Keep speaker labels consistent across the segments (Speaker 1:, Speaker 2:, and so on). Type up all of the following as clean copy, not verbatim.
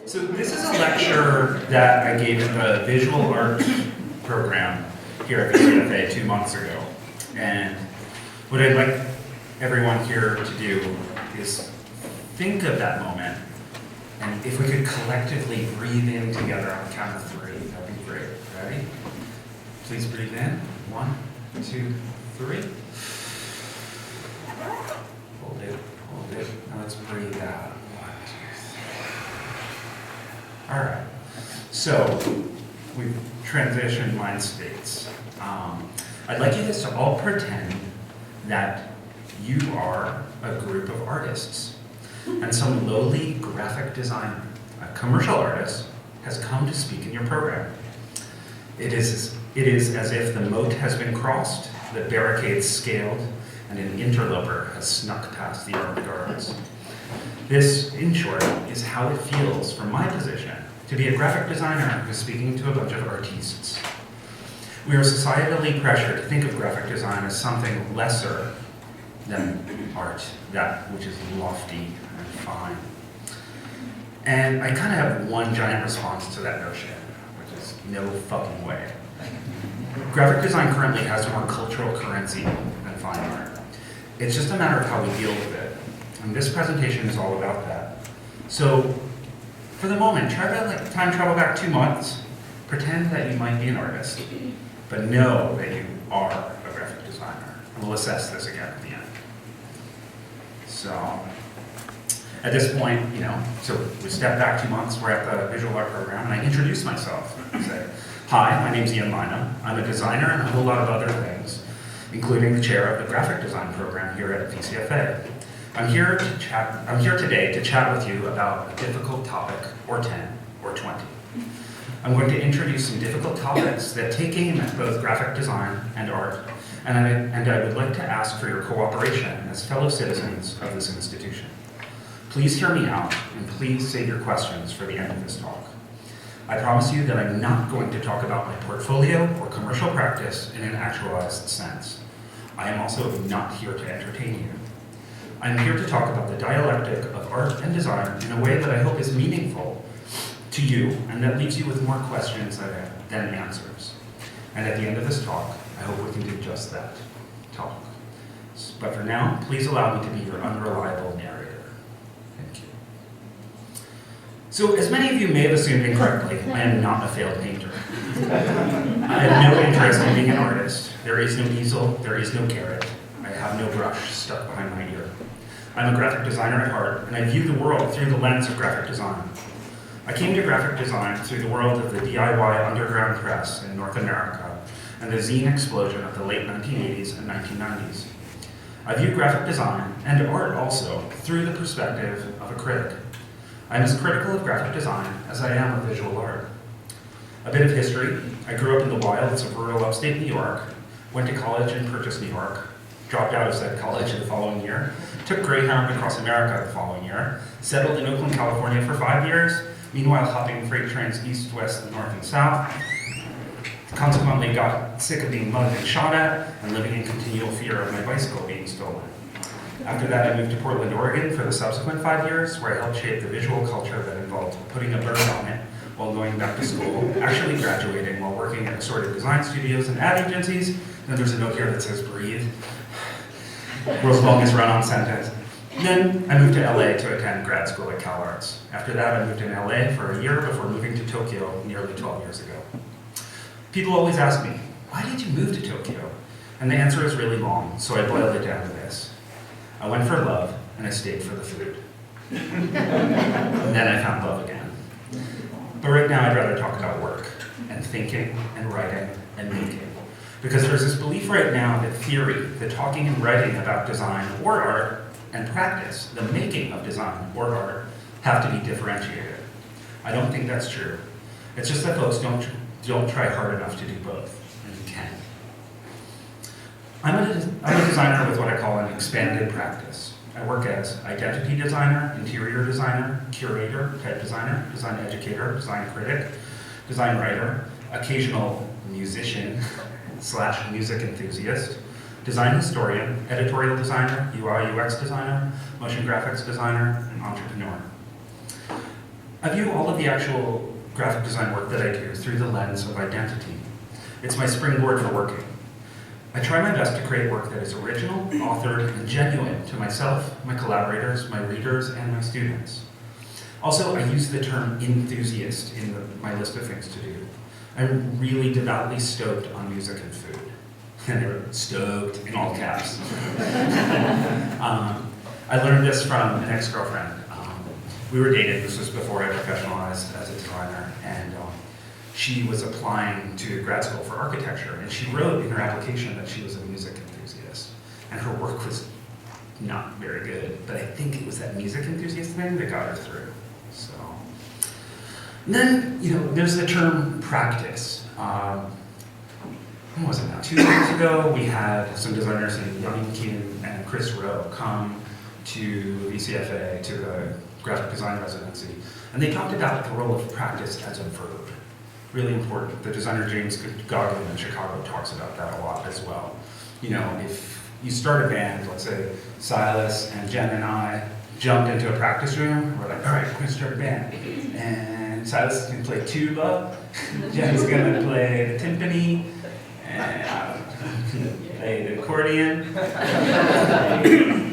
Speaker 1: So this is a lecture that I gave in the visual art program here at the CFA 2 months ago. And what I'd like everyone here to do is think of that moment. And if we could collectively breathe in together on the count of 3, that'd be great. Ready? Please breathe in. 1, 2, 3. Hold it, hold it. Now let's breathe out. 1, 2, 3. All right. So we've transitioned mind states. I'd like you guys to all pretend that you are a group of artists, and some lowly graphic designer, a commercial artist, has come to speak in your program. It is as if the moat has been crossed, the barricades scaled, and an interloper has snuck past the armed guards. This, in short, is how it feels from my position to be a graphic designer who's speaking to a bunch of artistes. We are societally pressured to think of graphic design as something lesser than art, that which is lofty and fine. And I kind of have one giant response to that notion, which is no fucking way. Graphic design currently has more cultural currency than fine art. It's just a matter of how we deal with it. And this presentation is all about that. So, for the moment, try to time travel back 2 months, pretend that you might be an artist, but know that you are a graphic designer. And we'll assess this again at the end. So, at this point, so we step back 2 months, we're at the visual art program, and I introduce myself. I say, hi, my name's Lynam. I'm a designer and a whole lot of other things, including the chair of the graphic design program here at VCFA. I'm here today to chat with you about a difficult topic, or 10, or 20. I'm going to introduce some difficult topics that take aim at both graphic design and art, and I would like to ask for your cooperation as fellow citizens of this institution. Please hear me out, and please save your questions for the end of this talk. I promise you that I'm not going to talk about my portfolio or commercial practice in an actualized sense. I am also not here to entertain you. I'm here to talk about the dialectic of art and design in a way that I hope is meaningful to you and that leaves you with more questions than answers. And at the end of this talk, I hope we can do just that, talk. But for now, please allow me to be your unreliable narrator. Thank you. So, as many of you may have assumed incorrectly, I am not a failed painter. I have no interest in being an artist. There is no easel, there is no carrot. I have no brush stuck behind my ear. I'm a graphic designer at heart, and I view the world through the lens of graphic design. I came to graphic design through the world of the DIY underground press in North America and the zine explosion of the late 1980s and 1990s. I view graphic design, and art also, through the perspective of a critic. I'm as critical of graphic design as I am of visual art. A bit of history. I grew up in the wilds of rural upstate New York, went to college in Purchase, New York, dropped out of said college the following year, took Greyhound across America the following year, settled in Oakland, California for 5 years, meanwhile hopping freight trains east, west, north, and south. Consequently got sick of being mugged and shot at and living in continual fear of my bicycle being stolen. After that, I moved to Portland, Oregon for the subsequent 5 years, where I helped shape the visual culture that involved putting a bird on it while going back to school, actually graduating while working at assorted design studios and ad agencies. And then there's a note here that says breathe. World's longest run-on sentence. Then I moved to LA to attend grad school at CalArts. After that, I moved in LA for a year before moving to Tokyo nearly 12 years ago. People always ask me, why did you move to Tokyo? And the answer is really long, so I boiled it down to this. I went for love, and I stayed for the food. And then I found love again. But right now, I'd rather talk about work, and thinking, and writing, and making. Because there's this belief right now that theory, the talking and writing about design or art, and practice, the making of design or art, have to be differentiated. I don't think that's true. It's just that folks don't try hard enough to do both, and you can. I'm a designer with what I call an expanded practice. I work as identity designer, interior designer, curator, head designer, design educator, design critic, design writer, occasional musician / music enthusiast, design historian, editorial designer, UI UX designer, motion graphics designer, and entrepreneur. I view all of the actual graphic design work that I do through the lens of identity. It's my springboard for working. I try my best to create work that is original, authored, and genuine to myself, my collaborators, my readers, and my students. Also, I use the term enthusiast in my list of things to do. I'm really devoutly stoked on music and food. And I wrote stoked in all caps. I learned this from an ex-girlfriend. We were dating, this was before I professionalized as a designer, and she was applying to grad school for architecture, and she wrote in her application that she was a music enthusiast. And her work was not very good, but I think it was that music enthusiast thing that got her through. So, and then, there's the term practice. When was it now? 2 years ago, we had some designers named Young Kim and Chris Rowe come to VCFA, to the graphic design residency, and they talked about the role of practice as a verb. Really important. The designer James Goggin in Chicago talks about that a lot as well. If you start a band, let's say Silas and Jen and I jumped into a practice room, we're like, all right, we're gonna start a band. And Silas is gonna play tuba, Jen's gonna play the timpani, and play the accordion.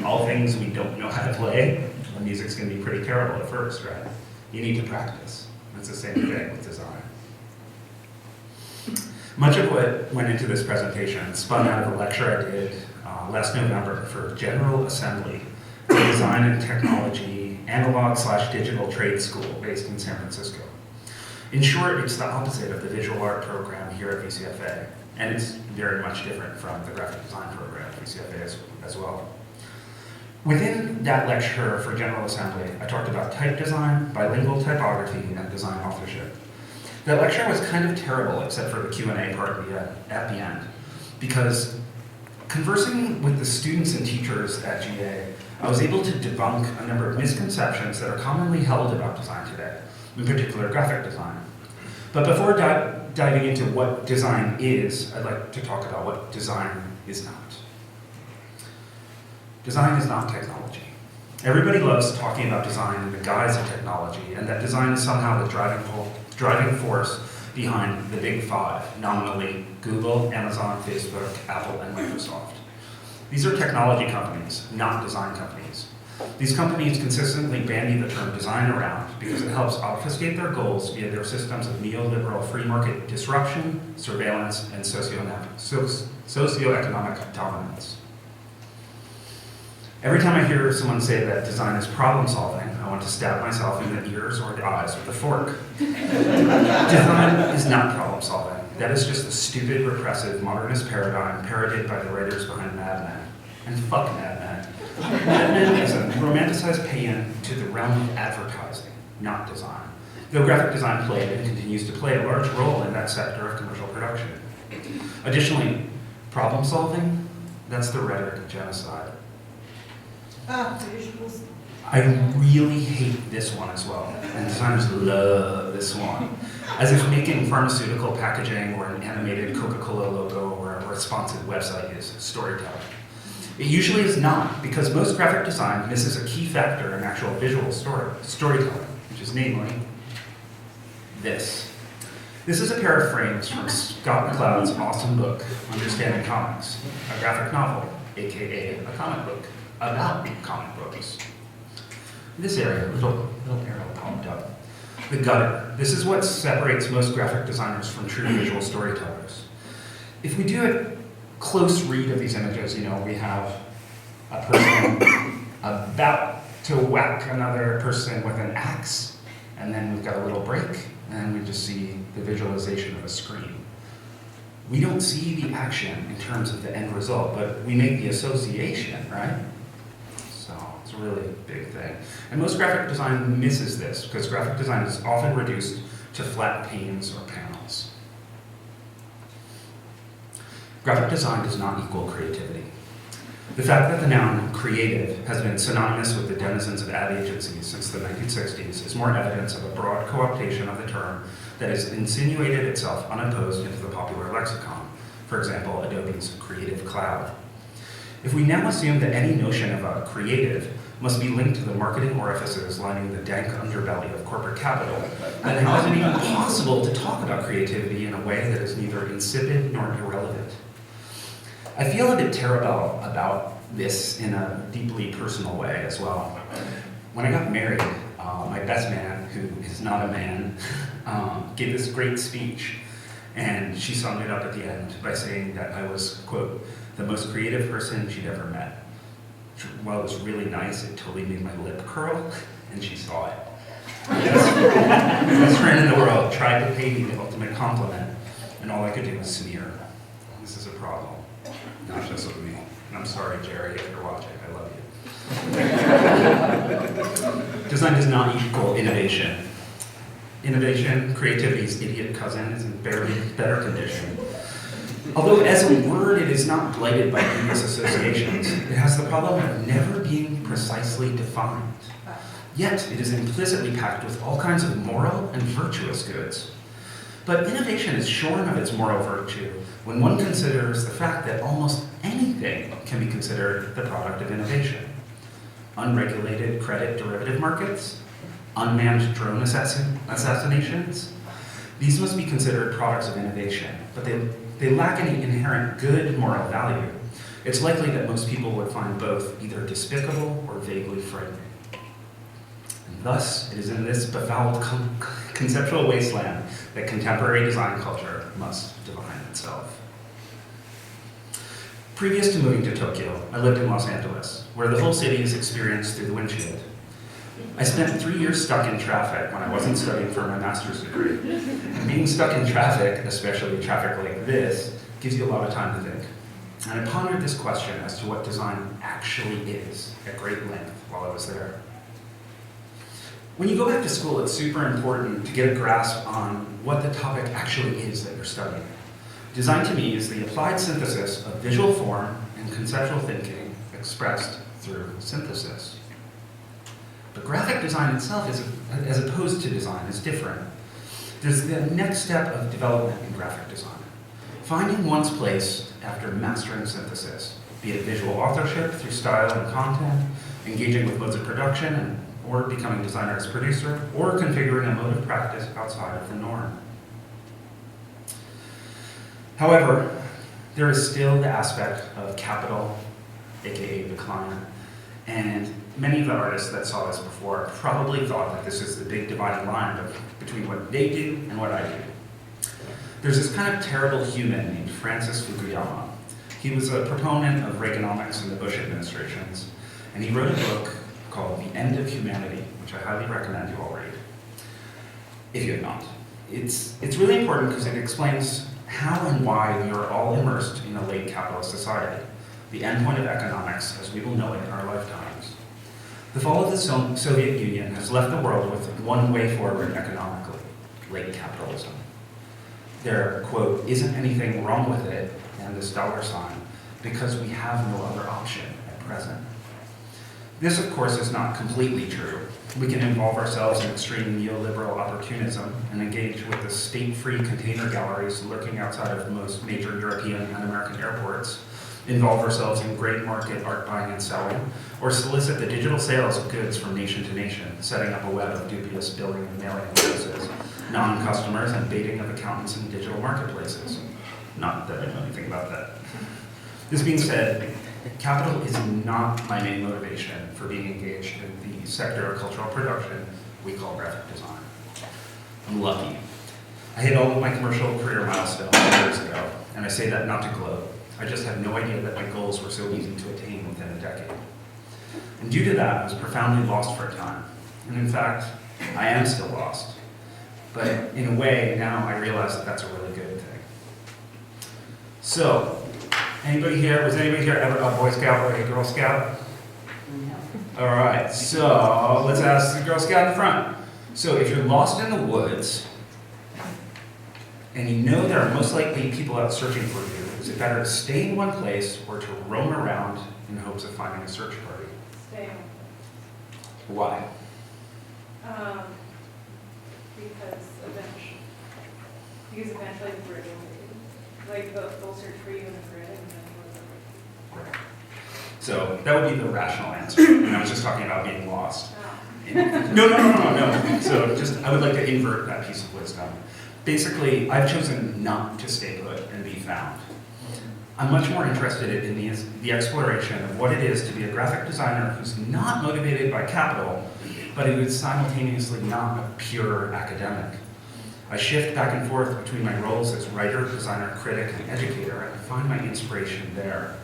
Speaker 1: All things we don't know how to play. The music's gonna be pretty terrible at first, right? You need to practice. It's the same thing with design. Much of what went into this presentation spun out of a lecture I did last November for General Assembly, a design and technology analog/digital trade school based in San Francisco. In short, it's the opposite of the visual art program here at VCFA, and it's very much different from the graphic design program at VCFA as well. Within that lecture for General Assembly, I talked about type design, bilingual typography, and design authorship. That lecture was kind of terrible, except for the Q&A part at the end, because conversing with the students and teachers at GA, I was able to debunk a number of misconceptions that are commonly held about design today, in particular graphic design. But before diving into what design is, I'd like to talk about what design is not. Design is not technology. Everybody loves talking about design in the guise of technology, and that design is somehow the driving force behind the big five, nominally Google, Amazon, Facebook, Apple, and Microsoft. These are technology companies, not design companies. These companies consistently bandy the term design around because it helps obfuscate their goals via their systems of neoliberal free market disruption, surveillance, and socioeconomic dominance. Every time I hear someone say that design is problem solving, I want to stab myself in the ears or the eyes with a fork. Design is not problem solving. That is just a stupid, repressive, modernist paradigm parroted by the writers behind Mad Men. And fuck Mad Men. Mad Men is a romanticized paean to the realm of advertising, not design. Though graphic design played and continues to play a large role in that sector of commercial production. Additionally, problem solving, that's the rhetoric of genocide. I really hate this one as well, and designers love this one. As if making pharmaceutical packaging or an animated Coca-Cola logo or a responsive website is storytelling. It usually is not, because most graphic design misses a key factor in actual visual storytelling, which is namely this. This is a pair of frames from Scott McCloud's awesome book, Understanding Comics, a graphic novel, aka a comic book, about comic books. This area, little arrow popped up. The gutter. This is what separates most graphic designers from true visual storytellers. If we do a close read of these images, we have a person about to whack another person with an axe, and then we've got a little break, and we just see the visualization of a screen. We don't see the action in terms of the end result, but we make the association, right? So it's a really big thing. And most graphic design misses this, because graphic design is often reduced to flat panes or panels. Graphic design does not equal creativity. The fact that the noun creative has been synonymous with the denizens of ad agencies since the 1960s is more evidence of a broad co-optation of the term that has insinuated itself unopposed into the popular lexicon. For example, Adobe's Creative Cloud. If we now assume that any notion of a creative must be linked to the marketing orifices lining the dank underbelly of corporate capital, then how is it even possible to talk about creativity in a way that is neither insipid nor irrelevant? I feel a bit terrible about this in a deeply personal way as well. When I got married, my best man, who is not a man, gave this great speech, and she summed it up at the end by saying that I was, quote, the most creative person she'd ever met. While it was really nice, it totally made my lip curl, and she saw it. My best friend in the world tried to pay me the ultimate compliment, and all I could do was sneer. This is a problem, not just with me. And I'm sorry, Jerry, if you're watching, I love you. Design does not equal innovation. Innovation, creativity's idiot cousin, is in barely better condition. Although as a word, it is not blighted by dubious associations, it has the problem of never being precisely defined. Yet, it is implicitly packed with all kinds of moral and virtuous goods. But innovation is shorn of its moral virtue when one considers the fact that almost anything can be considered the product of innovation. Unregulated credit derivative markets, unmanned drone assassinations, these must be considered products of innovation, but they lack any inherent good moral value. It's likely that most people would find both either despicable or vaguely frightening. And thus, it is in this befouled conceptual wasteland that contemporary design culture must define itself. Previous to moving to Tokyo, I lived in Los Angeles, where the whole city is experienced through the windshield. I spent 3 years stuck in traffic when I wasn't studying for my master's degree. And being stuck in traffic, especially traffic like this, gives you a lot of time to think. And I pondered this question as to what design actually is at great length while I was there. When you go back to school, it's super important to get a grasp on what the topic actually is that you're studying. Design to me is the applied synthesis of visual form and conceptual thinking expressed through synthesis. But graphic design itself, as opposed to design, is different. There's the next step of development in graphic design. Finding one's place after mastering synthesis, be it visual authorship through style and content, engaging with modes of production, or becoming designer as producer, or configuring a mode of practice outside of the norm. However, there is still the aspect of capital, aka the client, and many of the artists that saw this before probably thought that this is the big dividing line between what they do and what I do. There's this kind of terrible human named Francis Fukuyama. He was a proponent of Reaganomics in the Bush administrations, and he wrote a book called The End of Humanity, which I highly recommend you all read, if you have not. It's really important because it explains how and why we are all immersed in a late capitalist society, the endpoint of economics as we will know it in our lifetimes. The fall of the Soviet Union has left the world with one way forward economically, late capitalism. There, quote, isn't anything wrong with it, and this dollar sign, because we have no other option at present. This, of course, is not completely true. We can involve ourselves in extreme neoliberal opportunism and engage with the state-free container galleries lurking outside of most major European and American airports, involve ourselves in great market art buying and selling, or solicit the digital sales of goods from nation to nation, setting up a web of dubious billing and mailing addresses, non-customers, and baiting of accountants in digital marketplaces. Not that I know anything about that. This being said, capital is not my main motivation for being engaged in the sector of cultural production we call graphic design. I'm lucky. I hit all of my commercial career milestones years ago, and I say that not to gloat. I just had no idea that my goals were so easy to attain within a decade. And due to that, I was profoundly lost for a time. And in fact, I am still lost. But in a way, now I realize that that's a really good thing. So, was anybody here ever a Boy Scout or a Girl Scout? No. All right, so let's ask the Girl Scout in the front. So if you're lost in the woods, and you know there are most likely people out searching for you, is it better to stay in one place or to roam around in hopes of finding a search party?
Speaker 2: Stay.
Speaker 1: Why?
Speaker 2: Because eventually the grid will like they'll search for you in the grid and then you'll look for you.
Speaker 1: So that would be the rational answer. And I was just talking about being lost. No. So I would like to invert that piece of wisdom. Basically, I've chosen not to stay put and be found. I'm much more interested in the exploration of what it is to be a graphic designer who's not motivated by capital, but who is simultaneously not a pure academic. I shift back and forth between my roles as writer, designer, critic, and educator, and I find my inspiration there,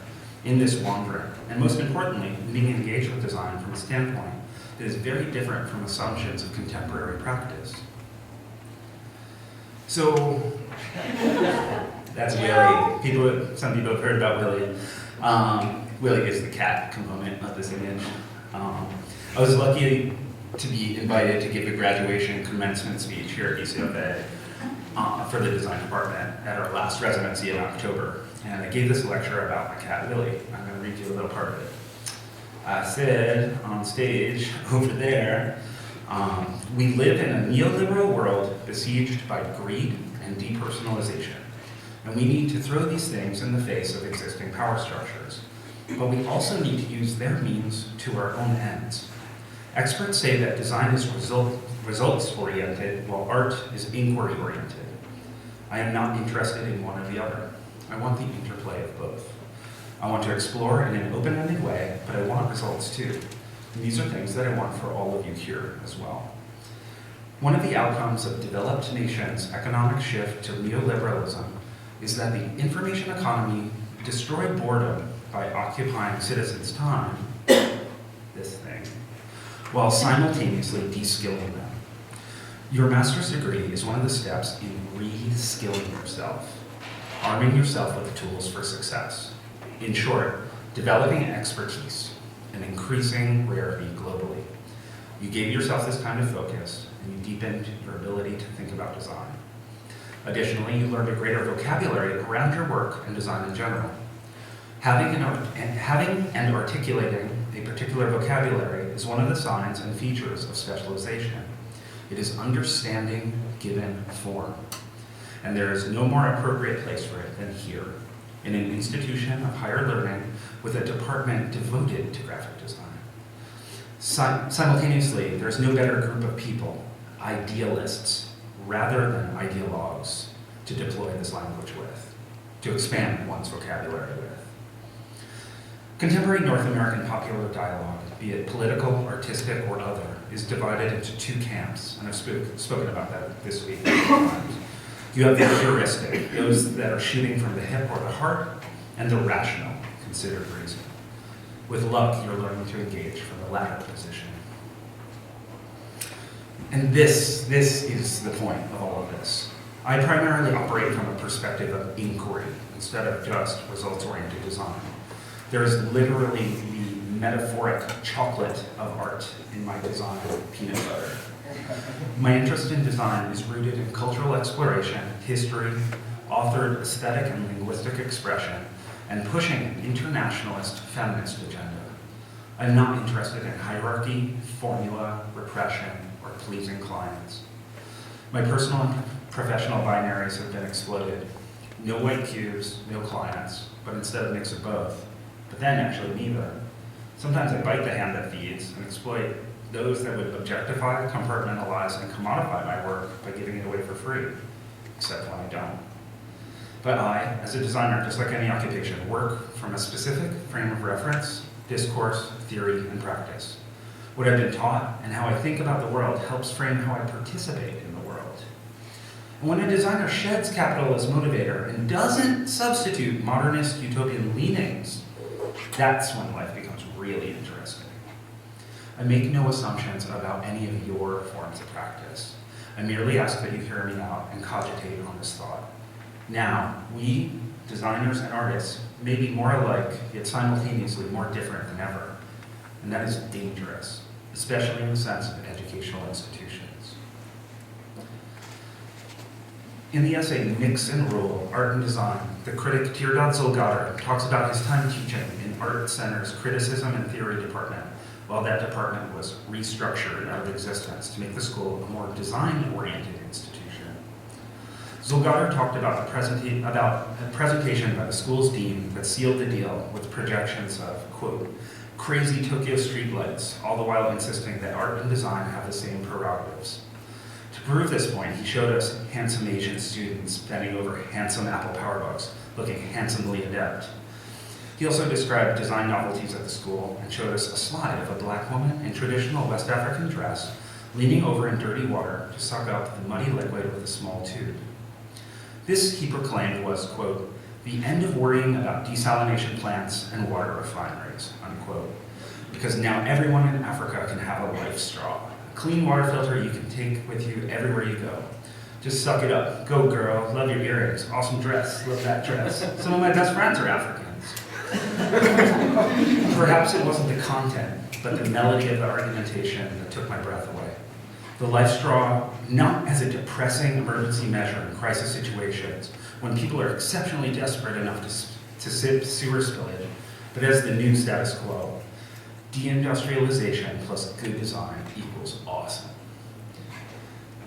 Speaker 1: in this wandering. And most importantly, being engaged with design from a standpoint that is very different from assumptions of contemporary practice. So, that's Willie. Some people have heard about Willie. Willie is the cat component of this image. I was lucky to be invited to give a graduation commencement speech here at UCLA for the design department at our last residency in October. And I gave this lecture about my cat, Willie. I'm going to read you a little part of it. I said on stage over there, we live in a neoliberal world besieged by greed and depersonalization. And we need to throw these things in the face of existing power structures. But we also need to use their means to our own ends. Experts say that design is results-oriented, while art is inquiry-oriented. I am not interested in one or the other. I want the interplay of both. I want to explore in an open-ended way, but I want results too. And these are things that I want for all of you here as well. One of the outcomes of developed nations' economic shift to neoliberalism is that the information economy destroyed boredom by occupying citizens' time, this thing, while simultaneously de-skilling them. Your master's degree is one of the steps in re-skilling yourself, arming yourself with the tools for success. In short, developing expertise, an increasing rarity globally. You gave yourself this kind of focus, and you deepened your ability to think about design. Additionally, you learned a greater vocabulary around your work and design in general. Having and articulating a particular vocabulary is one of the signs and features of specialization. It is understanding given form. And there is no more appropriate place for it than here, in an institution of higher learning with a department devoted to graphic design. Simultaneously, there's no better group of people, idealists, rather than ideologues, to deploy this language with, to expand one's vocabulary with. Contemporary North American popular dialogue, be it political, artistic, or other, is divided into two camps, and I've spoken about that this week many times. You have the heuristic, those that are shooting from the hip or the heart, and the rational, considered reason. With luck, you're learning to engage from the latter position. And this is the point of all of this. I primarily operate from a perspective of inquiry instead of just results-oriented design. There is literally the metaphoric chocolate of art in my design, peanut butter. My interest in design is rooted in cultural exploration, history, authored aesthetic and linguistic expression, and pushing an internationalist feminist agenda. I'm not interested in hierarchy, formula, repression, or pleasing clients. My personal and professional binaries have been exploded. No white cubes, no clients, but instead a mix of both. But then actually neither. Sometimes I bite the hand that feeds and exploit those that would objectify, compartmentalize, and commodify my work by giving it away for free, except when I don't. But I, as a designer, just like any occupation, work from a specific frame of reference, discourse, theory, and practice. What I've been taught and how I think about the world helps frame how I participate in the world. And when a designer sheds capital as motivator and doesn't substitute modernist utopian leanings, that's when life becomes really interesting. I make no assumptions about any of your forms of practice. I merely ask that you hear me out and cogitate on this thought. Now, we, designers and artists, may be more alike, yet simultaneously more different than ever. And that is dangerous, especially in the sense of educational institutions. In the essay Mix and Rule, Art and Design, the critic Teardad Zolgadar talks about his time teaching in Art Center's Criticism and Theory department, while that department was restructured out of existence to make the school a more design-oriented institution. Zolgater talked about a presentation by the school's dean that sealed the deal with projections of, quote, crazy Tokyo streetlights, all the while insisting that art and design have the same prerogatives. To prove this point, he showed us handsome Asian students bending over handsome Apple PowerBooks, looking handsomely adept. He also described design novelties at the school and showed us a slide of a black woman in traditional West African dress leaning over in dirty water to suck up the muddy liquid with a small tube. This, he proclaimed, was, quote, the end of worrying about desalination plants and water refineries, unquote, because now everyone in Africa can have a life straw, a clean water filter you can take with you everywhere you go. Just suck it up. Go, girl. Love your earrings. Awesome dress. Love that dress. Some of my best friends are Africans. Perhaps it wasn't the content, but the melody of the argumentation that took my breath away. The life straw, not as a depressing emergency measure in crisis situations when people are exceptionally desperate enough to sip sewer spillage, but as the new status quo. Deindustrialization plus good design equals awesome.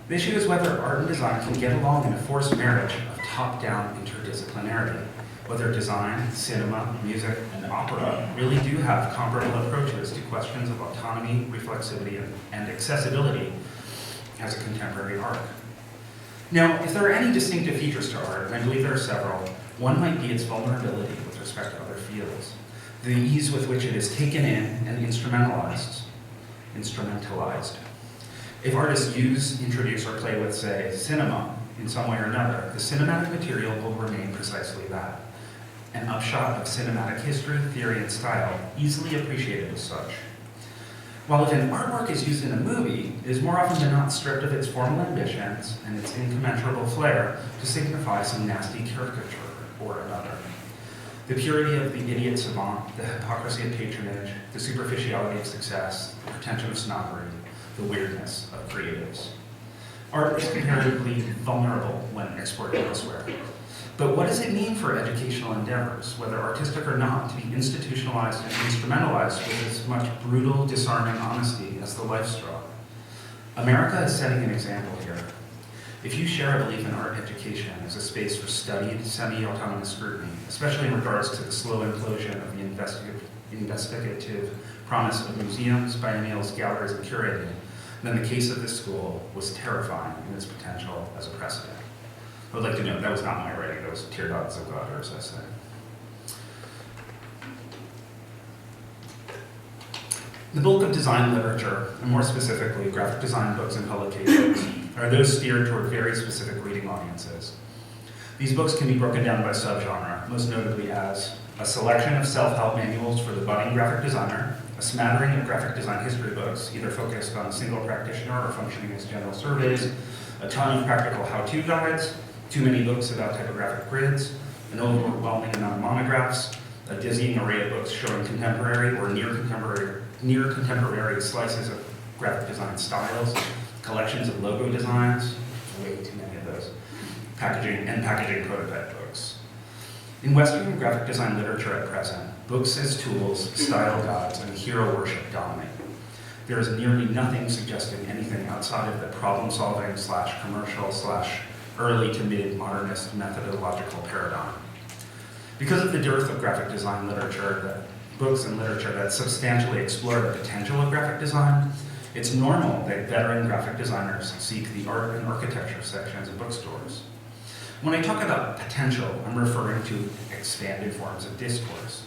Speaker 1: The issue is whether art and design can get along in a forced marriage of top-down interdisciplinarity, whether design, cinema, music, and opera really do have comparable approaches to questions of autonomy, reflexivity, and accessibility as a contemporary art. Now, if there are any distinctive features to art, and I believe there are several, one might be its vulnerability with respect to other fields, the ease with which it is taken in and instrumentalized. If artists use, introduce, or play with, say, cinema in some way or another, the cinematic material will remain precisely that. An upshot of cinematic history, theory, and style, easily appreciated as such. While if an artwork is used in a movie, it is more often than not stripped of its formal ambitions and its incommensurable flair to signify some nasty caricature or another. The purity of the idiot savant, the hypocrisy of patronage, the superficiality of success, the pretension of snobbery, the weirdness of creatives. Art is comparatively vulnerable when exported elsewhere. But what does it mean for educational endeavors, whether artistic or not, to be institutionalized and instrumentalized with as much brutal, disarming honesty as the life straw? America is setting an example here. If you share a belief in art education as a space for studied, semi-autonomous scrutiny, especially in regards to the slow implosion of the investigative promise of museums, biennials, galleries, and curating, then the case of this school was terrifying in its potential as a precedent. I would like to note that was not my writing, that was Teardot Zolgater's essay. The bulk of design literature, and more specifically graphic design books and publications, are those steered toward very specific reading audiences. These books can be broken down by subgenre, most notably as a selection of self-help manuals for the budding graphic designer, a smattering of graphic design history books, either focused on a single practitioner or functioning as general surveys, a ton of practical how-to guides, too many books about typographic grids, an overwhelming amount of monographs, a dizzying array of books showing contemporary or near contemporary slices of graphic design styles, collections of logo designs, way too many of those, packaging prototype books. In Western graphic design literature at present, books as tools, style gods, and hero worship dominate. There is nearly nothing suggesting anything outside of the problem-solving / commercial / early to mid-modernist methodological paradigm. Because of the dearth of graphic design literature, books and literature that substantially explore the potential of graphic design, it's normal that veteran graphic designers seek the art and architecture sections of bookstores. When I talk about potential, I'm referring to expanded forms of discourse.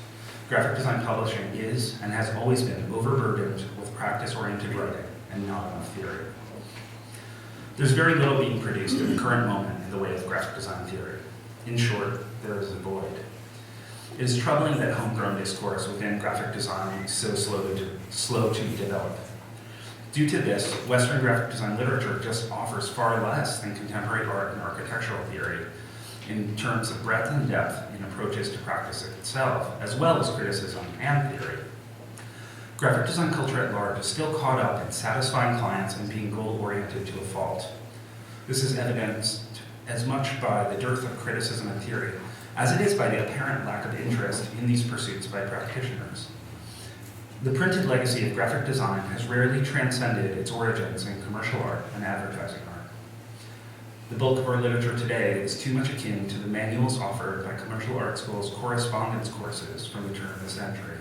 Speaker 1: Graphic design publishing is, and has always been, overburdened with practice-oriented writing and not enough theory. There's very little being produced in the current moment in the way of graphic design theory. In short, there is a void. It is troubling that homegrown discourse within graphic design is so slow to develop. Due to this, Western graphic design literature just offers far less than contemporary art and architectural theory in terms of breadth and depth in approaches to practice itself, as well as criticism and theory. Graphic design culture at large is still caught up in satisfying clients and being goal-oriented to a fault. This is evidenced as much by the dearth of criticism and theory as it is by the apparent lack of interest in these pursuits by practitioners. The printed legacy of graphic design has rarely transcended its origins in commercial art and advertising art. The bulk of our literature today is too much akin to the manuals offered by commercial art schools' correspondence courses from the turn of the century.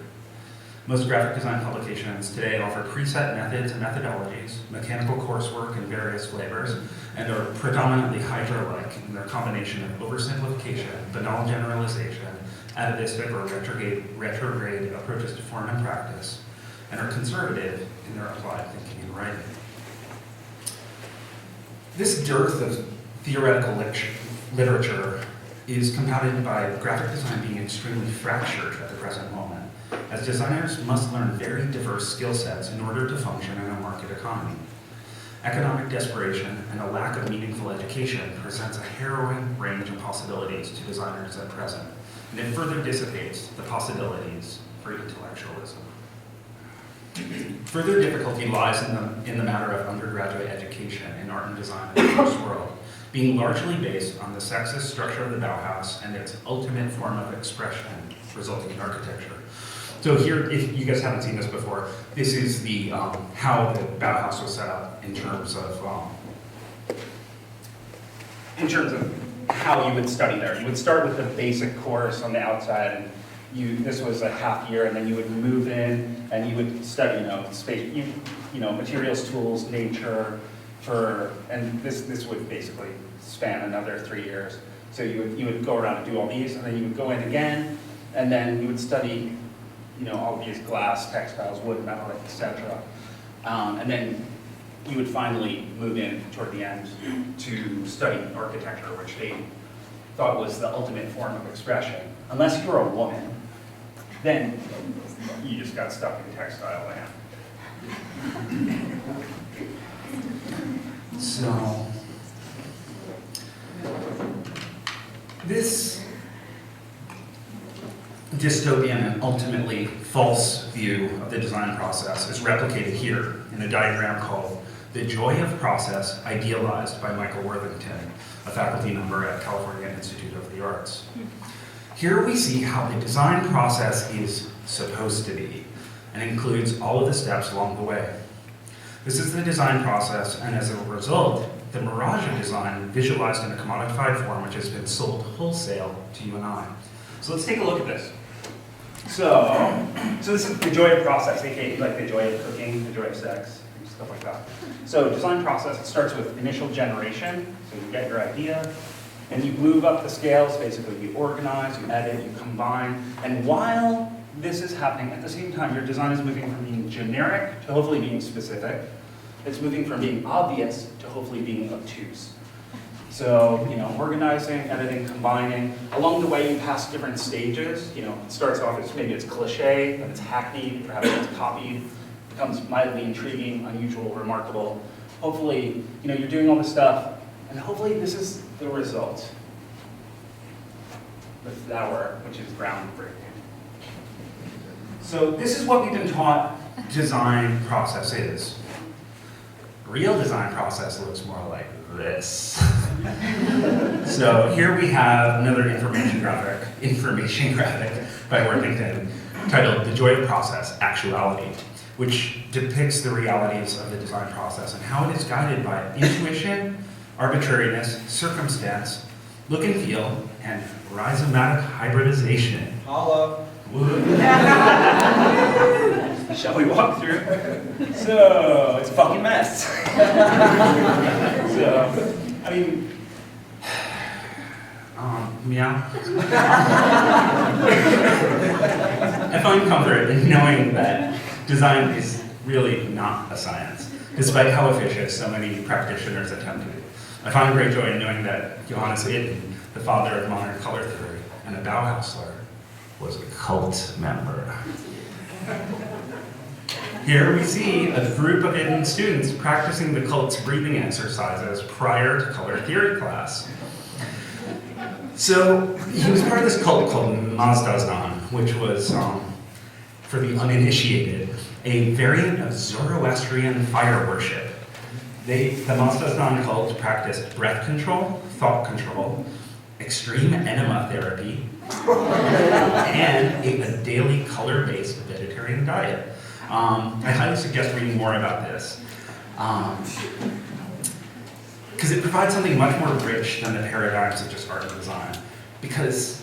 Speaker 1: Most graphic design publications today offer preset methods and methodologies, mechanical coursework in various flavors, and are predominantly Hydra-like in their combination of oversimplification, banal generalization, atavistic or retrograde approaches to form and practice, and are conservative in their applied thinking and writing. This dearth of theoretical literature is compounded by graphic design being extremely fractured at the present moment, as designers must learn very diverse skill sets in order to function in a market economy. Economic desperation and a lack of meaningful education presents a harrowing range of possibilities to designers at present, and it further dissipates the possibilities for intellectualism. Further difficulty lies in the matter of undergraduate education in art and design in the first world, being largely based on the sexist structure of the Bauhaus and its ultimate form of expression resulting in architecture. So here, if you guys haven't seen this before, this is the how the Bauhaus was set up in terms of how you would study there. You would start with the basic course on the outside, and this was a half year, and then you would move in and you would study, space, materials, tools, nature, and this would basically span another 3 years. So you would go around and do all these, and then you would go in again, and then you would study, all these glass, textiles, wood, metal, etc. And then you would finally move in toward the end to study architecture, which they thought was the ultimate form of expression. Unless you were a woman, then you just got stuck in textile land. So, this dystopian and ultimately false view of the design process is replicated here in a diagram called The Joy of Process Idealized by Michael Worthington, a faculty member at California Institute of the Arts. Here we see how the design process is supposed to be and includes all of the steps along the way. This is the design process, and as a result, the mirage of design visualized in a commodified form which has been sold wholesale to you and I. So let's take a look at this. So this is the joy of process, aka like the joy of cooking, the joy of sex, stuff like that. So design process, it starts with initial generation, so you get your idea, and you move up the scales, basically you organize, you edit, you combine, and while this is happening, at the same time your design is moving from being generic to hopefully being specific. It's moving from being obvious to hopefully being obtuse. So, organizing, editing, combining. Along the way, you pass different stages. It starts off as maybe it's cliche, then it's hackneyed, perhaps it's copied, becomes mildly intriguing, unusual, remarkable. Hopefully, you're doing all this stuff, and hopefully this is the result. The flower, which is groundbreaking. So this is what we've been taught design process is. Real design process looks more like this. So here we have another information graphic by Worthington titled The Joy of Process, Actuality, which depicts the realities of the design process and how it is guided by intuition, arbitrariness, circumstance, look and feel, and rhizomatic hybridization.
Speaker 3: Holla.
Speaker 1: Shall we walk through? So, it's a fucking mess. Meow. I find comfort in knowing that design is really not a science, despite how officious so many practitioners attempt to be. I find great joy in knowing that Johannes Eden, the father of modern color theory and a Bauhausler, was a cult member. Here we see a group of Eden students practicing the cult's breathing exercises prior to color theory class. So he was part of this cult called Mazdazdan, which was, for the uninitiated, a variant of Zoroastrian fire worship. The Mazdazdan cult practiced breath control, thought control, extreme enema therapy, and a daily color-based vegetarian diet. I highly suggest reading more about this. because it provides something much more rich than the paradigms of just art and design. Because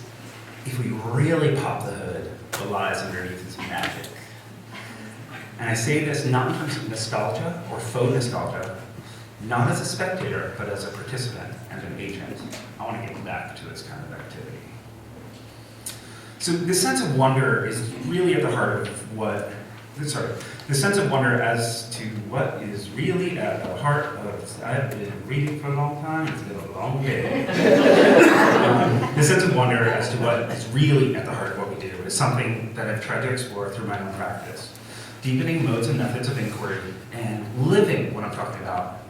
Speaker 1: if we really pop the hood, what lies underneath is magic. And I say this not in terms of nostalgia or faux nostalgia, not as a spectator, but as a participant and an agent. I want to get back to this kind of activity. So this sense of wonder is really at the heart of what, the sense of wonder as to what is really at the heart of, I've been reading for a long time, it's been a long day. The sense of wonder as to what is really at the heart of what we do is something that I've tried to explore through my own practice. Deepening modes and methods of inquiry and living what I'm talking about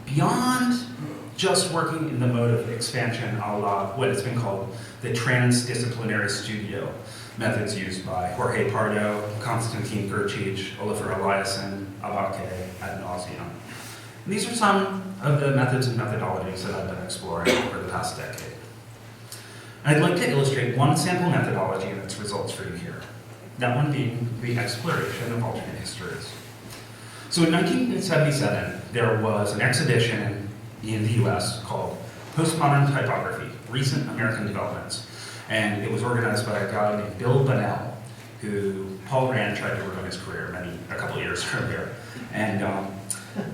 Speaker 1: beyond just working in the mode of expansion a la what has been called the transdisciplinary studio, methods used by Jorge Pardo, Konstantin Gurcic, Oliver Eliasson, Abake, ad nauseum. And these are some of the methods and methodologies that I've been exploring over the past decade. I'd like to illustrate one sample methodology and its results for you here. That one being the exploration of alternate histories. So in 1977, there was an exhibition in the US called Postmodern Typography, Recent American Developments. And it was organized by a guy named Bill Bunnell, who Paul Rand tried to ruin his career a couple of years earlier. And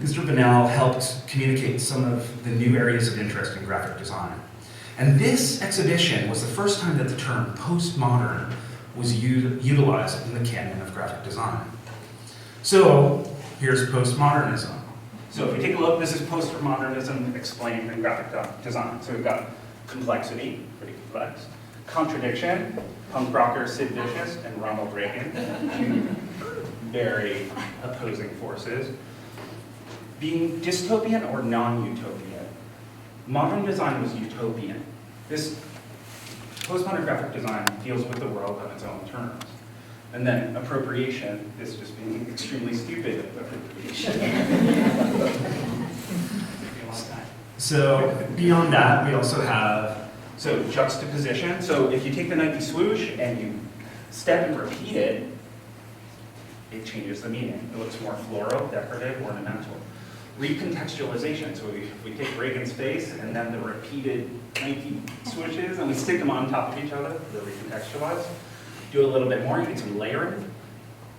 Speaker 1: Mr. Bunnell helped communicate some of the new areas of interest in graphic design. And this exhibition was the first time that the term postmodern was utilized in the canon of graphic design. So here's postmodernism. So if we take a look, this is postmodernism explained in graphic design. So we've got complexity, pretty complex. Contradiction, punk rocker Sid Vicious and Ronald Reagan, two very opposing forces. Being dystopian or non-utopian. Modern design was utopian. This postmodern graphic design deals with the world on its own terms. And then appropriation is just being extremely stupid appropriation. So beyond that, we also have juxtaposition. So if you take the Nike swoosh and you step and repeat it, it changes the meaning. It looks more floral, decorative, ornamental. Recontextualization. So we take Reagan's face and then the repeated Nike swooshes and we stick them on top of each other, they're recontextualized. Do a little bit more, you get some layering.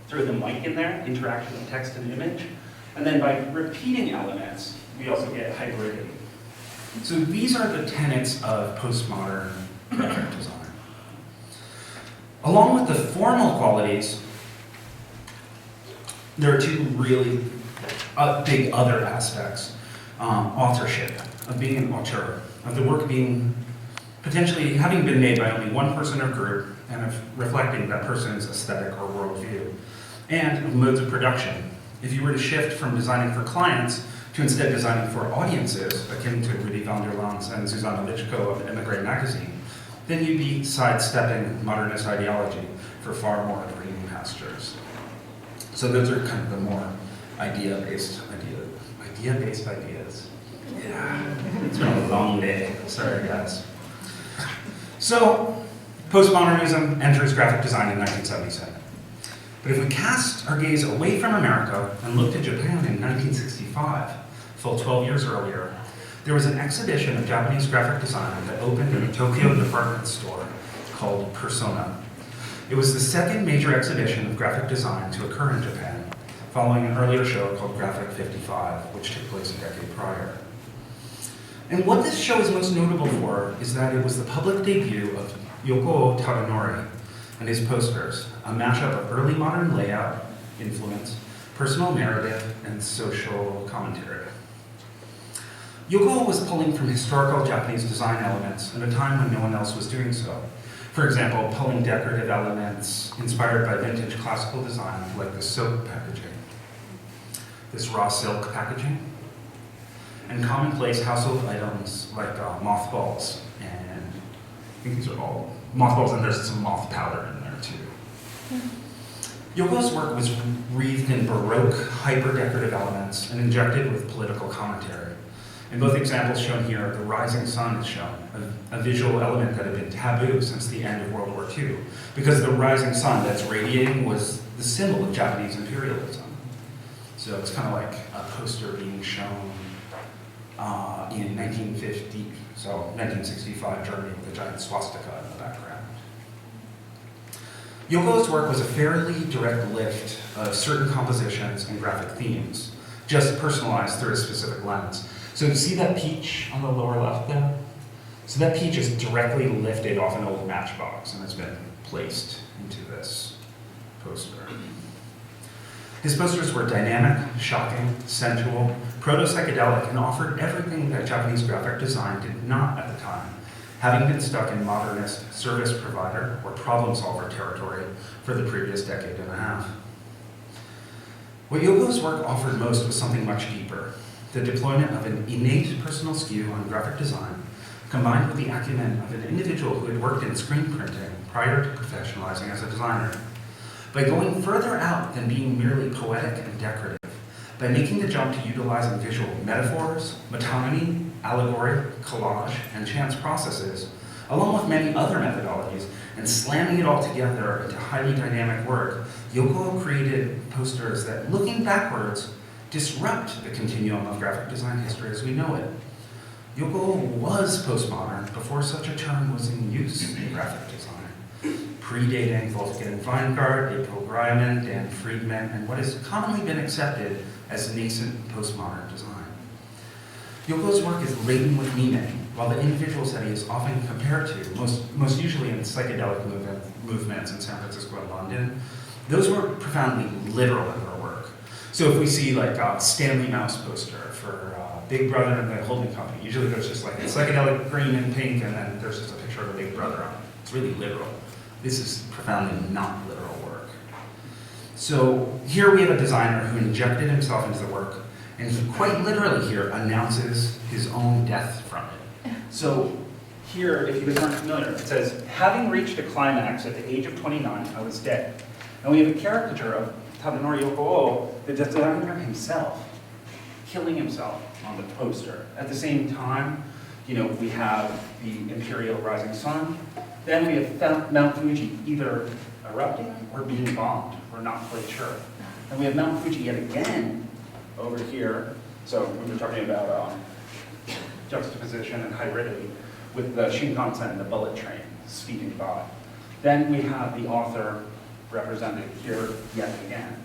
Speaker 1: Throw the mic in there, interaction of text and image. And then by repeating elements, we also get hybridity. So these are the tenets of postmodern graphic design. Along with the formal qualities, there are two really big other aspects. Authorship, of being an auteur, of the work being potentially having been made by only one person or group, and of reflecting that person's aesthetic or worldview, and of modes of production. If you were to shift from designing for clients to instead designing for audiences, akin to Rudy van der Lans and Zuzana Lichko of Emigre magazine, then you'd be sidestepping modernist ideology for far more green pastures. So those are kind of the more idea-based ideas. Yeah, it's been a long day. Sorry, guys. So, postmodernism enters graphic design in 1977. But if we cast our gaze away from America and look to Japan in 1965, full 12 years earlier, there was an exhibition of Japanese graphic design that opened in a Tokyo department store called Persona. It was the second major exhibition of graphic design to occur in Japan, following an earlier show called Graphic 55, which took place a decade prior. And what this show is most notable for is that it was the public debut of Yoko Tadanori and his posters, a mashup of early modern layout, influence, personal narrative, and social commentary. Yoko was pulling from historical Japanese design elements at a time when no one else was doing so. For example, pulling decorative elements inspired by vintage classical design, like the soap packaging, this raw silk packaging, and commonplace household items like mothballs, and I think these are all mothballs, and there's some moth powder in there too. Yoko's work was wreathed in Baroque, hyper-decorative elements and injected with political commentary. In both examples shown here, the rising sun is shown, a visual element that had been taboo since the end of World War II, because the rising sun that's radiating was the symbol of Japanese imperialism. So it's kind of like a poster being shown in 1950, so 1965 Germany with a giant swastika in the background. Yoko's work was a fairly direct lift of certain compositions and graphic themes, just personalized through a specific lens. So you see that peach on the lower left there? So that peach is directly lifted off an old matchbox and has been placed into this poster. His posters were dynamic, shocking, sensual, proto-psychedelic, and offered everything that Japanese graphic design did not at the time, having been stuck in modernist service provider or problem solver territory for the previous decade and a half. What Yoko's work offered most was something much deeper, the deployment of an innate personal skew on graphic design, combined with the acumen of an individual who had worked in screen printing prior to professionalizing as a designer. By going further out than being merely poetic and decorative, by making the jump to utilizing visual metaphors, metonymy, allegory, collage, and chance processes, along with many other methodologies, and slamming it all together into highly dynamic work, Yoko created posters that, looking backwards, disrupt the continuum of graphic design history as we know it. Yoko was postmodern before such a term was in use in graphic design, predating Wolfgang Weingart, April Greiman, Dan Friedman, and what has commonly been accepted as nascent postmodern design. Yoko's work is laden with meaning, while the individuals that he is often compared to, most usually in psychedelic movements in San Francisco and London, those were profoundly literal in their work. So if we see like a Stanley Mouse poster for Big Brother and the holding company, usually there's just like a psychedelic green and pink, and then there's just a picture of a Big Brother on it. It's really literal. This is profoundly not literal work. So here we have a designer who injected himself into the work, and he quite literally here announces his own death from it. So here, if you guys aren't familiar, it says, having reached a climax at the age of 29, I was dead. And we have a caricature of Tadanori Yoko, the designer himself, killing himself on the poster. At the same time, we have the Imperial Rising Sun. Then we have Mount Fuji either erupting or being bombed. We're not quite sure. And we have Mount Fuji yet again over here. So we were talking about juxtaposition and hybridity with the Shinkansen and the bullet train speeding by. Then we have the author represented here yet again.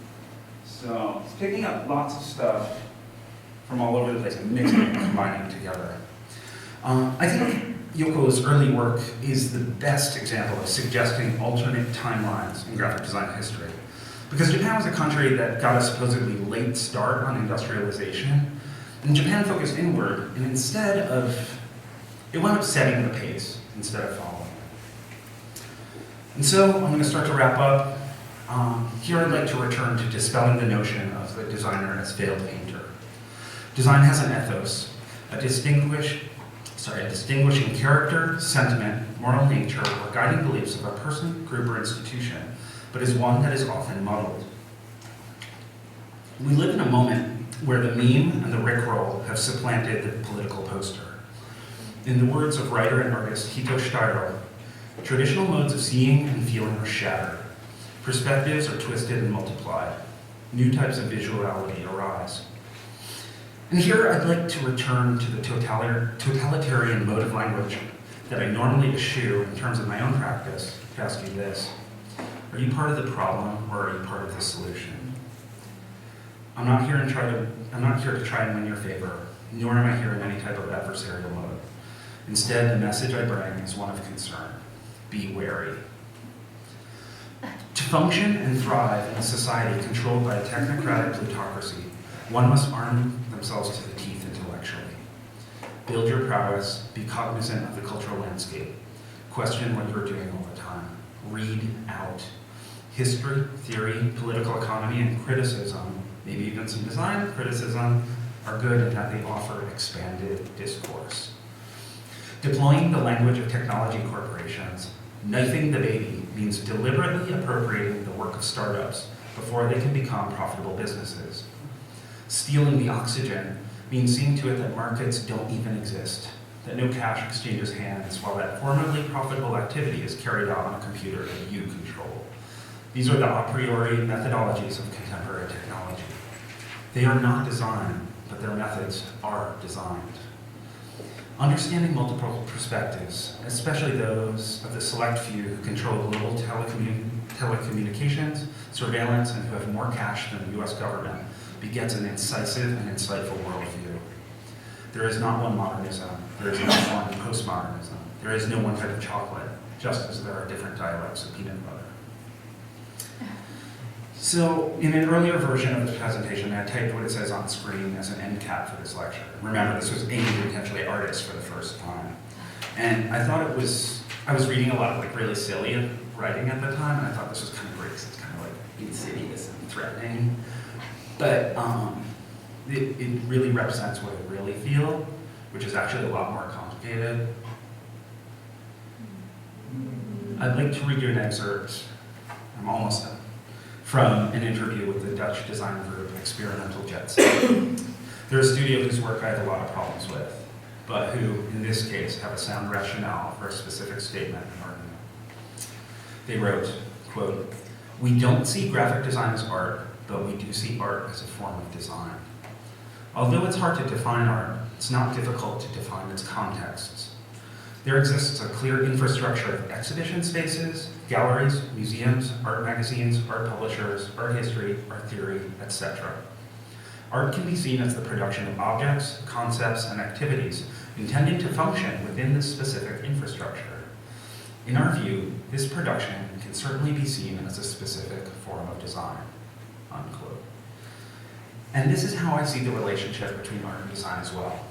Speaker 1: So it's picking up lots of stuff from all over the place and mixing and combining together. I think Yoko's early work is the best example of suggesting alternate timelines in graphic design history. Because Japan was a country that got a supposedly late start on industrialization, and Japan focused inward, and it wound up setting the pace instead of following. And so I'm going to start to wrap up. Here I'd like to return to dispelling the notion of the designer as failed painter. Design has an ethos, a distinguishing character, sentiment, moral nature, or guiding beliefs of a person, group, or institution, but is one that is often muddled. We live in a moment where the meme and the rickroll have supplanted the political poster. In the words of writer and artist Hito Steiro, traditional modes of seeing and feeling are shattered. Perspectives are twisted and multiplied. New types of visuality arise. And here I'd like to return to the totalitarian mode of language that I normally eschew in terms of my own practice to ask you this. Are you part of the problem or are you part of the solution? I'm not here to try and win your favor, nor am I here in any type of adversarial mode. Instead, the message I bring is one of concern. Be wary. To function and thrive in a society controlled by a technocratic plutocracy, one must arm themselves to the teeth intellectually. Build your prowess, be cognizant of the cultural landscape, question what you're doing all the time, read out. History, theory, political economy, and criticism, maybe even some design criticism, are good in that they offer expanded discourse. Deploying the language of technology corporations, knifing the baby means deliberately appropriating the work of startups before they can become profitable businesses. Stealing the oxygen means seeing to it that markets don't even exist, that no cash exchanges hands while that formerly profitable activity is carried out on a computer that you control. These are the a priori methodologies of contemporary technology. They are not designed, but their methods are designed. Understanding multiple perspectives, especially those of the select few who control global telecommunications, surveillance, and who have more cash than the US government, begets an incisive and insightful worldview. There is not one modernism, there is not one postmodernism, there is no one type of chocolate, just as there are different dialects of peanut butter. So, in an earlier version of this presentation, I typed what it says on screen as an end cap for this lecture. Remember, this was aimed at potentially artists for the first time. And I thought I was reading a lot of like really silly writing at the time, and I thought this was kind of great because it's kind of like insidious and threatening. But it really represents what I really feel, which is actually a lot more complicated. I'd like to read you an excerpt, I'm almost done, from an interview with the Dutch design group Experimental Jetset. They're a studio whose work I have a lot of problems with, but who, in this case, have a sound rationale for a specific statement and argument. They wrote, quote, "We don't see graphic design as art, but we do see art as a form of design. Although it's hard to define art, it's not difficult to define its contexts. There exists a clear infrastructure of exhibition spaces, galleries, museums, art magazines, art publishers, art history, art theory, etc. Art can be seen as the production of objects, concepts, and activities intended to function within this specific infrastructure. In our view, this production can certainly be seen as a specific form of design," unquote. And this is how I see the relationship between art and design as well.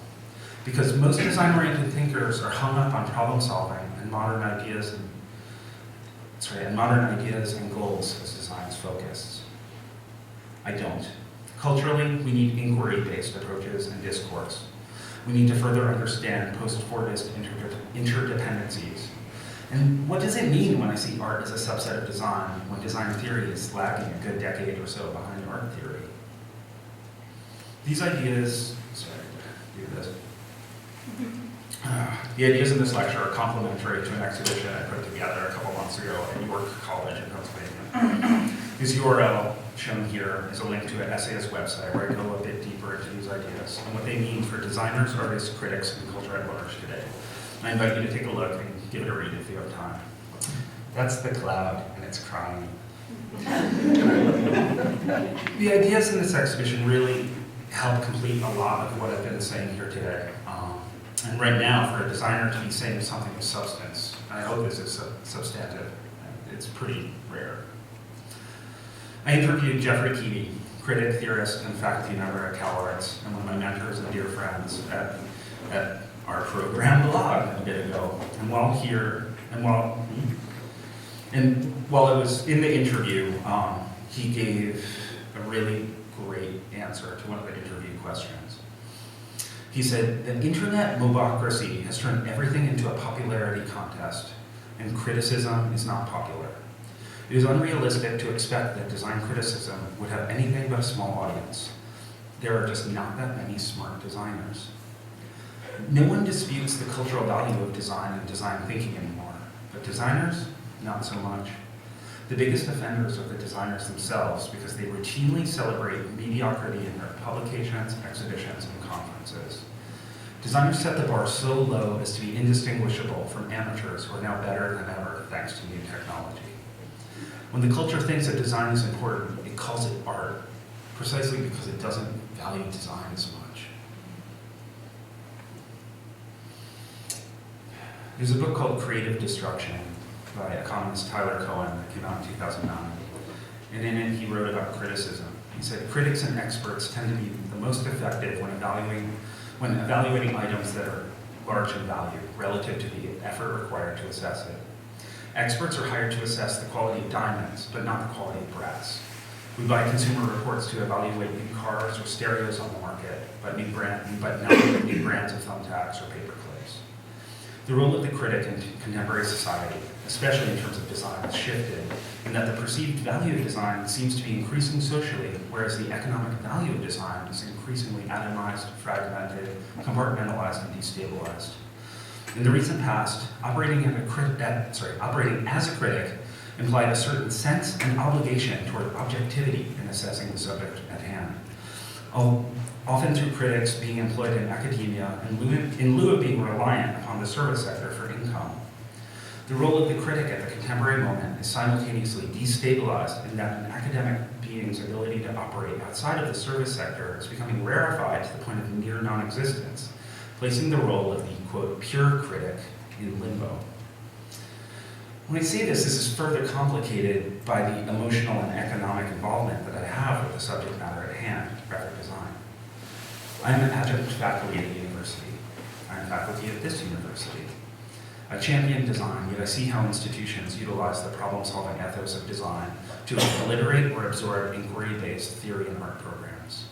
Speaker 1: Because most design-oriented thinkers are hung up on problem solving and modern ideas and goals as design is focused. I don't. Culturally, we need inquiry-based approaches and discourse. We need to further understand post-Fordist interdependencies. And what does it mean when I see art as a subset of design, when design theory is lagging a good decade or so behind art theory? These ideas, the ideas in this lecture are complementary to an exhibition I put together a couple months ago at York College in Pennsylvania. This URL shown here is a link to an essayist website where I go a bit deeper into these ideas and what they mean for designers, artists, critics, and culture at large today. I invite you to take a look and give it a read if you have time. That's the cloud, and it's crying. The ideas in this exhibition really help complete a lot of what I've been saying here today. And right now, for a designer to be saying something of substance, and I hope this is substantive, it's pretty rare. I interviewed Jeffrey Keating, critic, theorist, and faculty member at CalArts, and one of my mentors and dear friends at our program blog a bit ago. And while I was in the interview, he gave a really great answer to one of the interview questions. He said, "The internet mobocracy has turned everything into a popularity contest, and criticism is not popular. It is unrealistic to expect that design criticism would have anything but a small audience. There are just not that many smart designers. No one disputes the cultural value of design and design thinking anymore, but designers, not so much. The biggest offenders are the designers themselves because they routinely celebrate mediocrity in their publications, exhibitions, and conferences. Designers set the bar so low as to be indistinguishable from amateurs who are now better than ever thanks to new technology. When the culture thinks that design is important, it calls it art, precisely because it doesn't value design as much." There's a book called Creative Destruction by economist Tyler Cohen that came out in 2009. And in it, he wrote about criticism. He said, "Critics and experts tend to be the most effective when evaluating items that are large in value relative to the effort required to assess it. Experts are hired to assess the quality of diamonds, but not the quality of brass. We buy consumer reports to evaluate new cars or stereos on the market, but not new brands of thumbtacks or paper clips. The role of the critic in contemporary society, especially in terms of design, has shifted in that the perceived value of design seems to be increasing socially, whereas the economic value of design is increasingly atomized, fragmented, compartmentalized, and destabilized. In the recent past, operating as a critic implied a certain sense and obligation toward objectivity in assessing the subject at hand. often through critics being employed in academia in lieu of being reliant upon the service sector for income. The role of the critic at the contemporary moment is simultaneously destabilized in that an academic being's ability to operate outside of the service sector is becoming rarefied to the point of near non-existence, placing the role of the, quote, pure critic in limbo. When I say this is further complicated by the emotional and economic involvement that I have with the subject matter at hand, graphic design. I am an adjunct faculty at a university. I am faculty at this university. I champion design, yet I see how institutions utilize the problem-solving ethos of design to obliterate or absorb inquiry-based theory and art programs.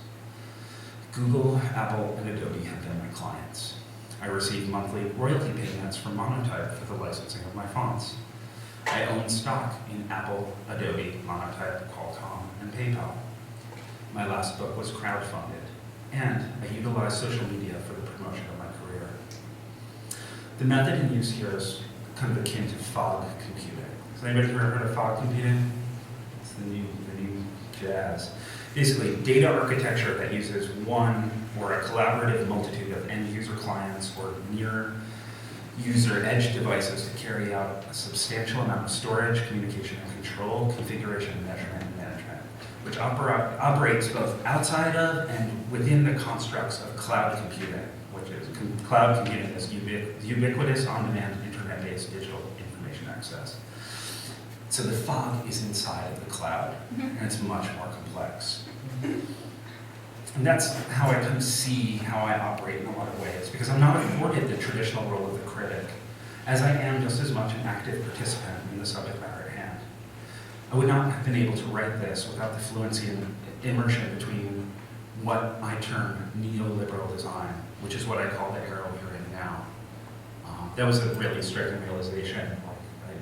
Speaker 1: Google, Apple, and Adobe have been my clients. I receive monthly royalty payments from Monotype for the licensing of my fonts. I own stock in Apple, Adobe, Monotype, Qualcomm, and PayPal. My last book was crowdfunded, and I utilize social media for the promotion of my career. The method in use here is kind of akin to fog computing. Has anybody here heard of fog computing? It's the new jazz. Basically, data architecture that uses one or a collaborative multitude of end-user clients or near-user edge devices to carry out a substantial amount of storage, communication and control, configuration, measurement, and management, which operates both outside of and within the constructs of cloud computing, which is cloud computing is ubiquitous, on-demand, internet-based digital information access. So the fog is inside of the cloud, and it's much more complex. And that's how I kind of see how I operate in a lot of ways, because I'm not afforded the traditional role of the critic, as I am just as much an active participant in the subject matter at hand. I would not have been able to write this without the fluency and immersion between what I term neoliberal design, which is what I call the era we're in now. That was a really striking realization.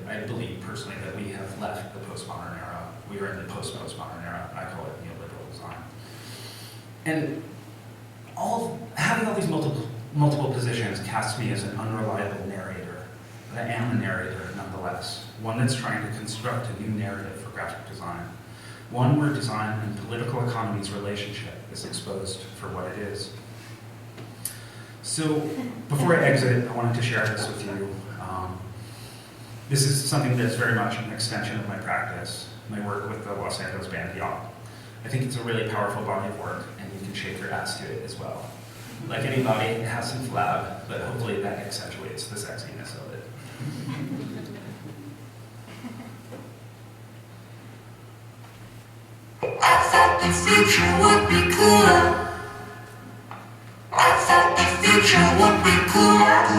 Speaker 1: I believe personally that we have left the postmodern era. We are in the post-postmodern era. I call it neoliberal design. And having all these multiple positions casts me as an unreliable narrator, but I am a narrator nonetheless, one that's trying to construct a new narrative for graphic design, one where design and political economy's relationship is exposed for what it is. So before I exit, I wanted to share this with you. This is something that's very much an extension of my practice, my work with the Los Angeles band Yacht. I think it's a really powerful body of work, and you can shake your ass to it as well. Like anybody, it has some flab, but hopefully that accentuates the sexiness of it.
Speaker 3: I thought the future would be cooler. I thought the future would be cooler.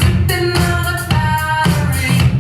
Speaker 3: Sipping on a battery.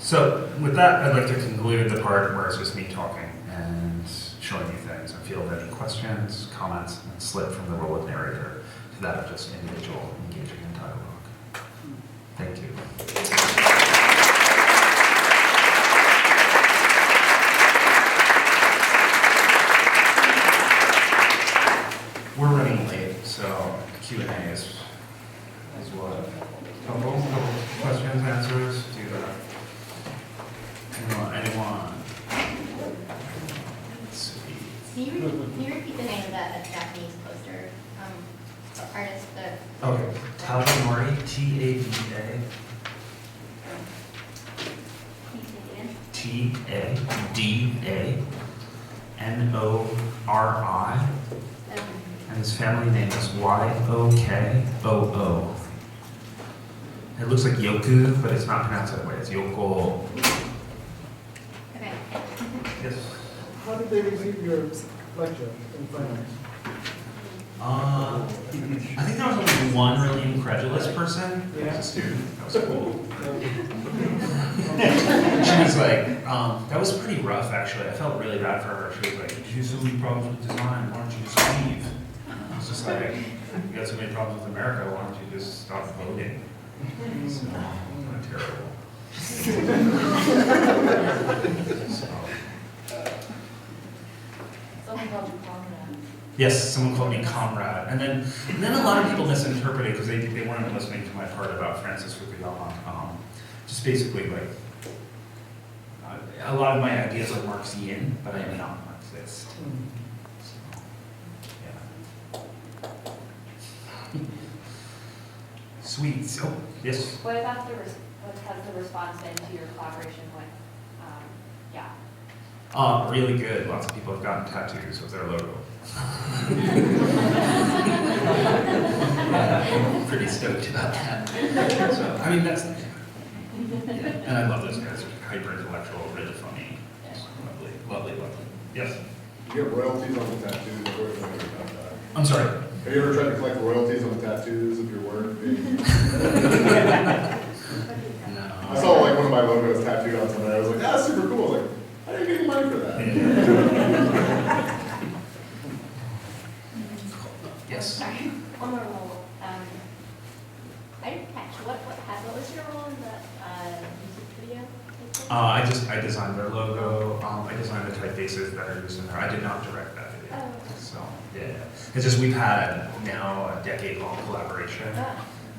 Speaker 1: So with that, I'd like to conclude the part where it's just me talking and showing you things and field any questions, comments, and slip from the role of narrator to that of just individual engaging in dialogue. Thank you. We're running late, so Q&A is what? Couple questions, answers, do that. Anyone? Let's see.
Speaker 4: Can you repeat the name of that Japanese poster? The artist, the.
Speaker 1: Okay, Tabanori, T-A-B-A,
Speaker 4: Can you say it again?
Speaker 1: T-A-D-A-N-O-R-I, and his family name is Y-O-K-O-O. It looks like Yoku, but it's not pronounced that way. It's Yoko.
Speaker 4: Okay.
Speaker 1: Yes.
Speaker 5: How did they receive your lecture in finance?
Speaker 1: I think there was only one really incredulous person. It was
Speaker 5: Yeah.
Speaker 1: a student. That was cool. She was like, that was pretty rough actually. I felt really bad for her. She was like, you have so many problems with design, why don't you just leave? I was just like, you got so many problems with America, why don't you just stop voting? So, not terrible. So,
Speaker 2: Someone called you comrade.
Speaker 1: yes, someone called me comrade. And then a lot of people misinterpreted because they weren't listening to my part about Francis Fukuyama. Just basically like, a lot of my ideas are Marxian, but I am not Marxist. So, yeah. Sweet. Oh, yes.
Speaker 2: What about what has the response been to your collaboration with,
Speaker 1: Really good. Lots of people have gotten tattoos with their logo. I'm pretty stoked about that. So, I mean, that's, yeah. And I love those guys. They're hyper intellectual, really funny. Lovely, lovely, lovely. Yes.
Speaker 6: You get royalties on the tattoos. I've always wondered about that.
Speaker 1: I'm sorry.
Speaker 6: Have you ever tried to collect royalties on the tattoos of your work? I
Speaker 1: No.
Speaker 6: saw like one of my logos tattooed on somebody. I was like, that's super cool. I was like, how do you get money for that?
Speaker 1: Yes.
Speaker 4: Sorry, one more role. I didn't catch, what was your role in the music video?
Speaker 1: I designed their logo. I designed the typefaces that are used in there. I did not direct that video.
Speaker 4: Oh.
Speaker 1: So, yeah. It's just we've had now a decade-long collaboration.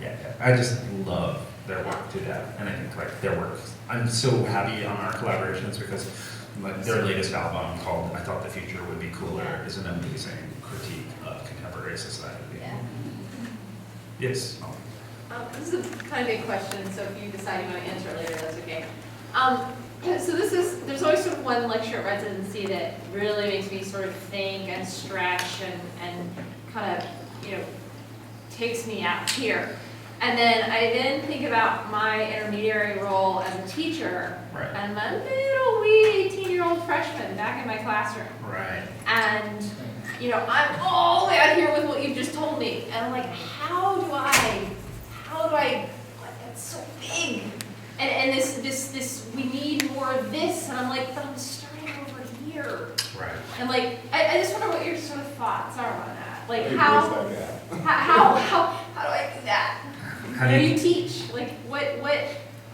Speaker 1: Yeah, I just love their work to death, and I think like their work. I'm so happy on our collaborations because like their latest album called "I Thought the Future Would Be Cooler" is an amazing critique of contemporary society.
Speaker 4: Yeah.
Speaker 1: Yes.
Speaker 2: This is a kind of big question, so if you decide you want to answer it later, that's okay. So there's always sort of one lecture at residency that really makes me sort of think and stretch and kind of, takes me out here. And then I think about my intermediary role as a teacher,
Speaker 1: Right.
Speaker 2: and my little wee 18-year-old freshman back in my classroom.
Speaker 1: Right.
Speaker 2: And, I'm all the way out here with what you've just told me. And I'm like, how do I, like, that's so big. And this, we need more of this. And I'm like, but I'm starting over here.
Speaker 1: Right.
Speaker 2: And like, I just wonder what your sort of thoughts are on that. Like
Speaker 6: How
Speaker 2: how
Speaker 6: do you bridge that gap?
Speaker 2: how do I do that?
Speaker 1: How
Speaker 2: How
Speaker 1: do
Speaker 2: do
Speaker 1: you-
Speaker 2: you teach? Like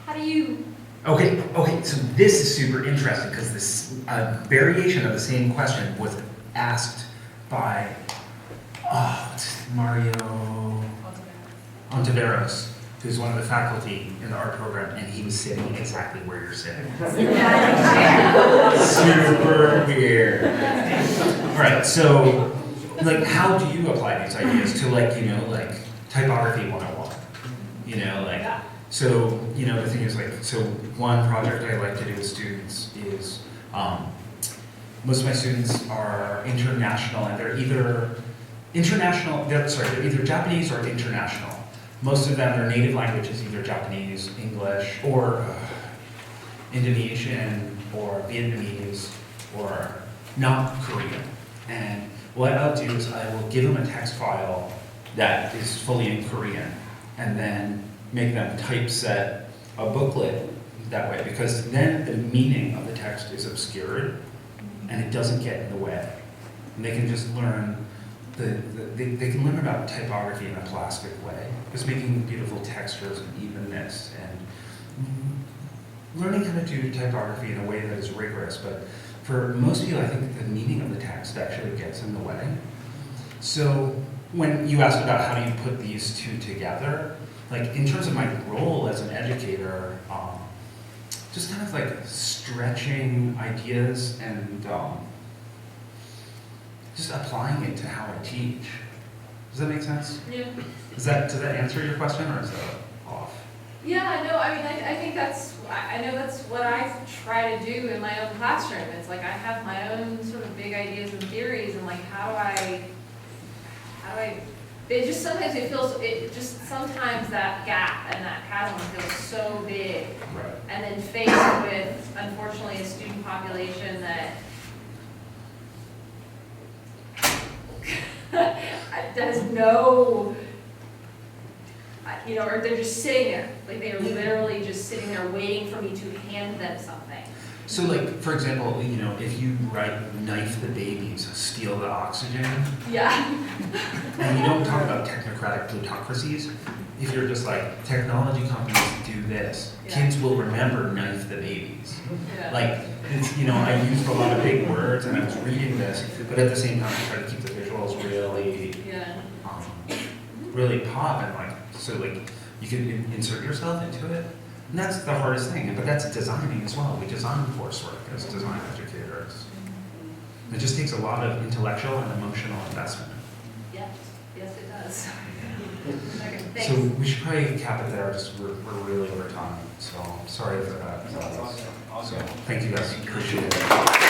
Speaker 2: how do you?
Speaker 1: Okay, so this is super interesting because this variation of the same question was asked by Mario Ontiveros, who's one of the faculty in the art program, and he was sitting exactly where you're sitting. Super weird. All right, so like how do you apply these ideas to like typography 101? So, the thing is so one project I like to do with students is, most of my students are international and they're either Japanese or international. Most of them, their native language is either Japanese, English, or Indonesian, or Vietnamese, or not Korean. And what I'll do is I will give them a text file that is fully in Korean, and then make them typeset a booklet that way, because then the meaning of the text is obscured and it doesn't get in the way. And they can just learn they can learn about typography in a plastic way, just making beautiful textures and evenness, and learning how to do typography in a way that is rigorous. But for most people, I think the meaning of the text actually gets in the way. So when you asked about how do you put these two together, like in terms of my role as an educator, just kind of like stretching ideas and just applying it to how I teach. Does that make sense?
Speaker 2: Yeah.
Speaker 1: Does that answer your question, or is that off?
Speaker 2: Yeah, no, I mean, I think I know that's what I try to do in my own classroom. It's like I have my own sort of big ideas and theories, and like how do I, it just sometimes sometimes that gap and that chasm feels so big.
Speaker 1: Right.
Speaker 2: And then faced with, unfortunately, a student population that has no, or they're just sitting there, like they are literally just sitting there waiting for me to hand them something.
Speaker 1: So like, for example, if you write knife the babies, steal the oxygen,
Speaker 2: Yeah.
Speaker 1: and you don't talk about technocratic plutocracies, if you're just like, technology companies do this,
Speaker 2: Yeah.
Speaker 1: kids will remember knife the babies.
Speaker 2: Yeah.
Speaker 1: Like, it's, I used a lot of big words and I was reading this, but at the same time, I try to keep the visuals really,
Speaker 2: Yeah.
Speaker 1: really pop, and like, so like, you can insert yourself into it. And that's the hardest thing, but that's designing as well. We design coursework as design educators. It just takes a lot of intellectual and emotional investment.
Speaker 2: Yes, it does. Okay, thanks.
Speaker 1: So we should probably cap it there, just we're really over time, so sorry for that.
Speaker 7: That's awesome.
Speaker 1: So, thank you guys, appreciate it.